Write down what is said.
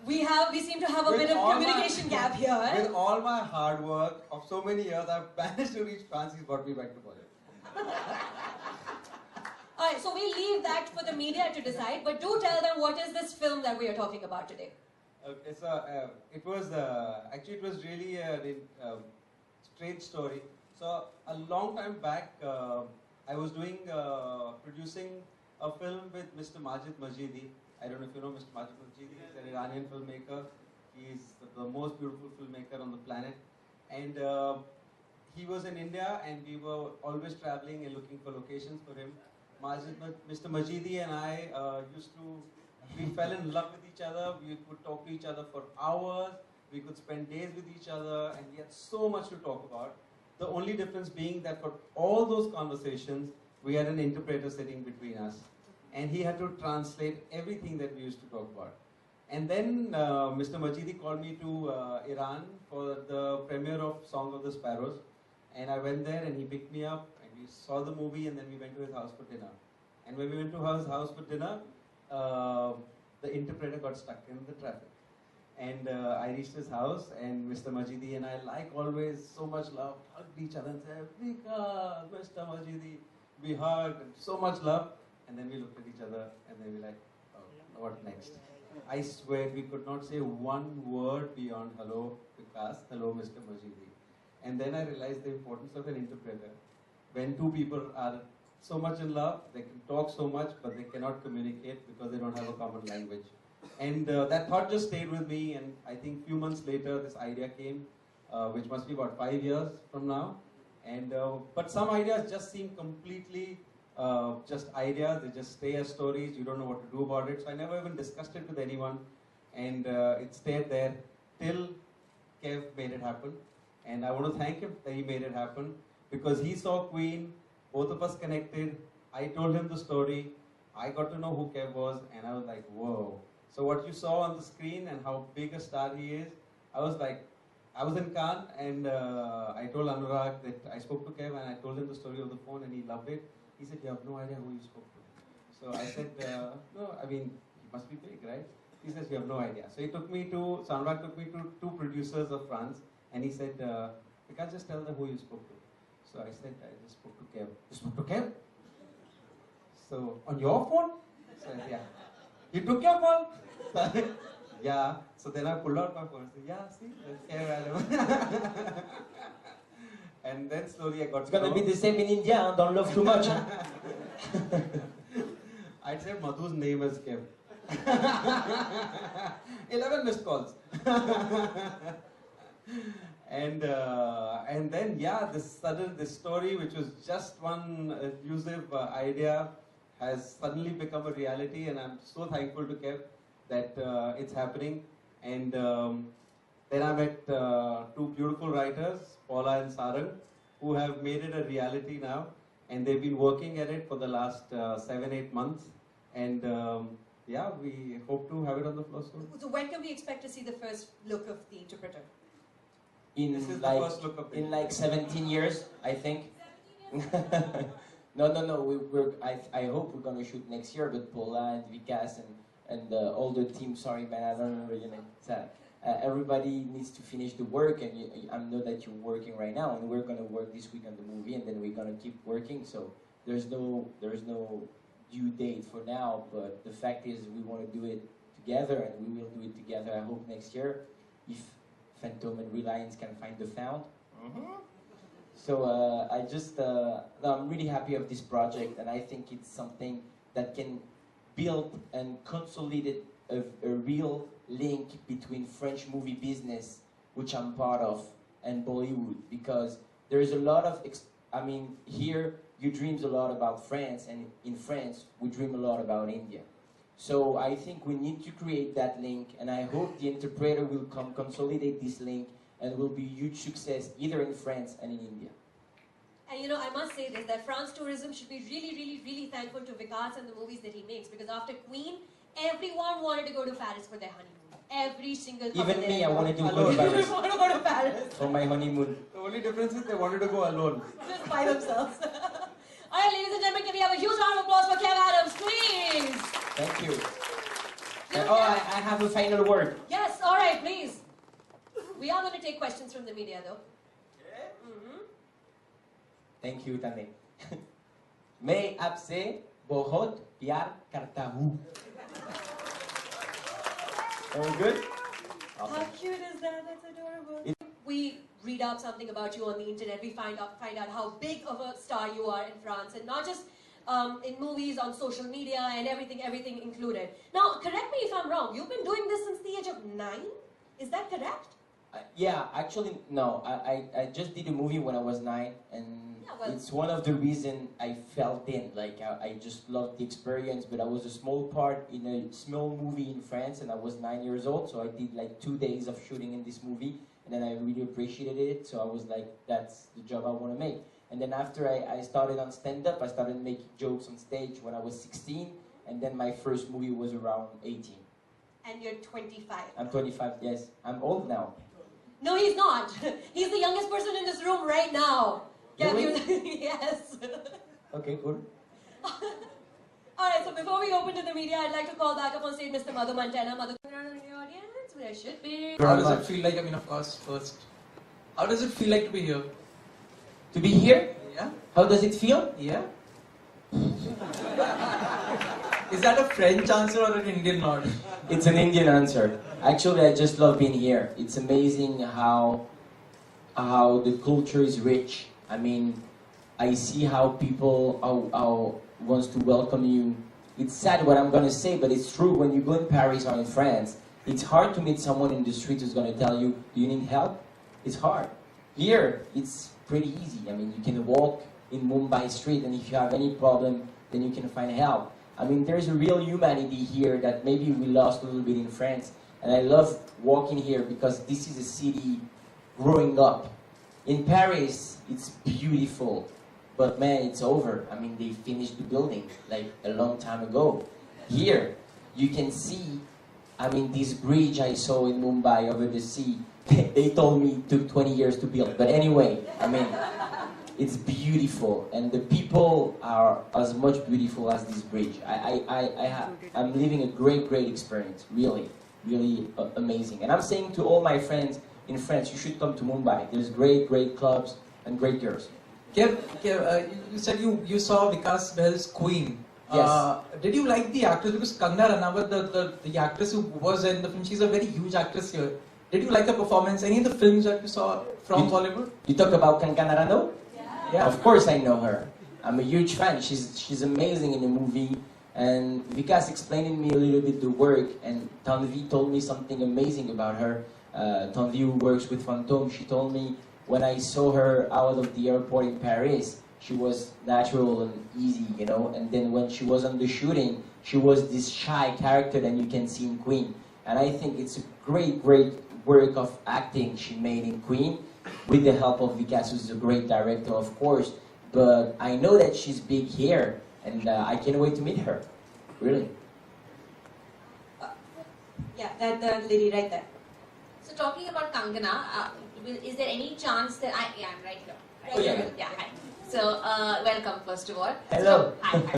We seem to have a bit of communication gap here. With all my hard work of so many years, I've managed to reach France. He's brought me back to Bollywood. Alright, so we leave that for the media to decide, but do tell them what is this film that we are talking about today. It was really a strange story. So a long time back, I was producing a film with Mr. Majid Majidi. I don't know if you know Mr. Majid Majidi. He's an Iranian filmmaker. He's the most beautiful filmmaker on the planet. And he was in India, and we were always traveling and looking for locations for him. Mr. Majidi and I we fell in love with each other. We could talk to each other for hours. We could spend days with each other, and we had so much to talk about. The only difference being that for all those conversations, we had an interpreter sitting between us. And he had to translate everything that we used to talk about. And then Mr. Majidi called me to Iran for the premiere of Song of the Sparrows. And I went there and he picked me up and we saw the movie, and then we went to his house for dinner. And when we went to his house for dinner, the interpreter got stuck in the traffic. And I reached his house, and Mr. Majidi and I, like always, so much love, hugged each other and said, "Vikas, Mr. Majidi." We hugged, and so much love. And then we looked at each other, and then we were like, oh, what next? I swear we could not say one word beyond hello, Vikas, hello, Mr. Majidi. And then I realized the importance of an interpreter. When two people are so much in love, they can talk so much, but they cannot communicate because they don't have a common language. And that thought just stayed with me, and I think a few months later this idea came, which must be about 5 years from now. And but some ideas just seem completely just ideas, they just stay as stories, you don't know what to do about it. So I never even discussed it with anyone, and it stayed there till Kev made it happen. And I want to thank him that he made it happen, because he saw Queen, both of us connected, I told him the story, I got to know who Kev was, and I was like, whoa. So what you saw on the screen and how big a star he is, I was in Cannes, and I told Anurag that I spoke to Kev, and I told him the story of the phone, and he loved it. He said, you have no idea who you spoke to. So I said, no, I mean, he must be big, right? He says, you have no idea. So Anurag took me to two producers of France, and he said, you can't just tell them who you spoke to. So I said, I just spoke to Kev. You spoke to Kev? So, on your phone? So I said, yeah. You took your call? Yeah. So then I pulled out my phone and said, yeah, see, that's Kev. And then slowly I got It's gonna be the same in India, huh? Don't love too much. Huh? I'd say Madhu's name is Kev. 11 missed calls. And then, yeah, this story, which was just one elusive idea, has suddenly become a reality, and I'm so thankful to Kev that it's happening. And then I met two beautiful writers, Paula and Sarang, who have made it a reality now, and they've been working at it for the last 7-8 months. And yeah, we hope to have it on the floor soon. So when can we expect to see the first look of the interpreter? This is the first look of in like 17 years, I think. No. I hope we're gonna shoot next year with Paula and VIKAS and all the team. Sorry, man, I don't remember your name. Everybody needs to finish the work, and I know that you're working right now, and we're gonna work this week on the movie, and then we're gonna keep working. So there's no due date for now, but the fact is we want to do it together, and we will do it together. I hope next year, if Phantom and Reliance can find the found. So I'm really happy of this project, and I think it's something that can build and consolidate a real link between French movie business, which I'm part of, and Bollywood, because there is a lot of, here you dream a lot about France, and in France we dream a lot about India. So I think we need to create that link, and I hope the interpreter will consolidate this link, and will be a huge success either in France and in India. And you know, I must say this, that France tourism should be really thankful to Vikas and the movies that he makes, because after Queen, everyone wanted to go to Paris for their honeymoon. Every single couple. Even me, I wanted to go to Paris. want to go to Paris for my honeymoon. The only difference is they wanted to go alone. Just by themselves. Alright, ladies and gentlemen, can we have a huge round of applause for Kev Adams, please? Thank you. Oh, I have a final word. Yes, all right, please. We are going to take questions from the media, though. Thank you, Tane. मैं आपसे बहुत प्यार करता हूँ. All good? How cute is that? That's adorable. We read up something about you on the internet. We find out how big of a star you are in France, and not just in movies, on social media, and everything included. Now, correct me if I'm wrong. You've been doing this since the age of 9. Is that correct? Yeah, actually, no. I just did a movie when I was 9, and it's one of the reasons I felt in. Like, I just loved the experience, but I was a small part in a small movie in France, and I was 9 years old, so I did like 2 days of shooting in this movie, and then I really appreciated it, so I was like, that's the job I want to make. And then after I started on stand-up, I started making jokes on stage when I was 16, and then my first movie was around 18. And you're 25. I'm 25, yes. I'm old now. No, he's not. He's the youngest person in this room right now. Really? Yes. Okay, good. Alright, so before we open to the media, I'd like to call back up on stage Mr. Madhu Montana. Madhu, in the audience, where should be. How does it feel like, I mean, of course, first, how does it feel like to be here? To be here? Yeah? How does it feel? Yeah? Is that a French answer or an Indian nod? It's an Indian answer. Actually, I just love being here. It's amazing how the culture is rich. I mean, I see how people how wants to welcome you. It's sad what I'm gonna say, but it's true. When you go in Paris or in France, it's hard to meet someone in the street who's gonna tell you, "Do you need help?" It's hard. Here, it's pretty easy. I mean, you can walk in Mumbai street, and if you have any problem, then you can find help. I mean, there's a real humanity here that maybe we lost a little bit in France. And I love walking here because this is a city growing up. In Paris, it's beautiful, but man, it's over. I mean, they finished the building like a long time ago. Here, you can see, I mean, this bridge I saw in Mumbai over the sea, they told me it took 20 years to build. But anyway, I mean, it's beautiful, and the people are as much beautiful as this bridge. I'm living a great experience, really amazing. And I'm saying to all my friends in France, you should come to Mumbai. There's great clubs and great girls. Kev, you said you saw Vikas Bahl's Queen. Yes. Did you like the actress? Because Kangana Ranaut, the actress who was in the film, she's a very huge actress here. Did you like her performance? Any of the films that you saw from Bollywood? You talk about Kangana Ranaut? Yeah. Of course I know her. I'm a huge fan. She's amazing in the movie. And Vikas explained to me a little bit the work, and Tanvi told me something amazing about her. Tanvi, who works with Phantom, she told me when I saw her out of the airport in Paris, she was natural and easy, you know. And then when she was on the shooting, she was this shy character that you can see in Queen. And I think it's a great work of acting she made in Queen, with the help of Vikas, who's a great director, of course. But I know that she's big here, and I can't wait to meet her. Really. Yeah, that lady right there. So talking about Kangana, is there any chance that I'm right here? Oh, yeah. Yeah, hi. So welcome first of all. Hello. So, hi.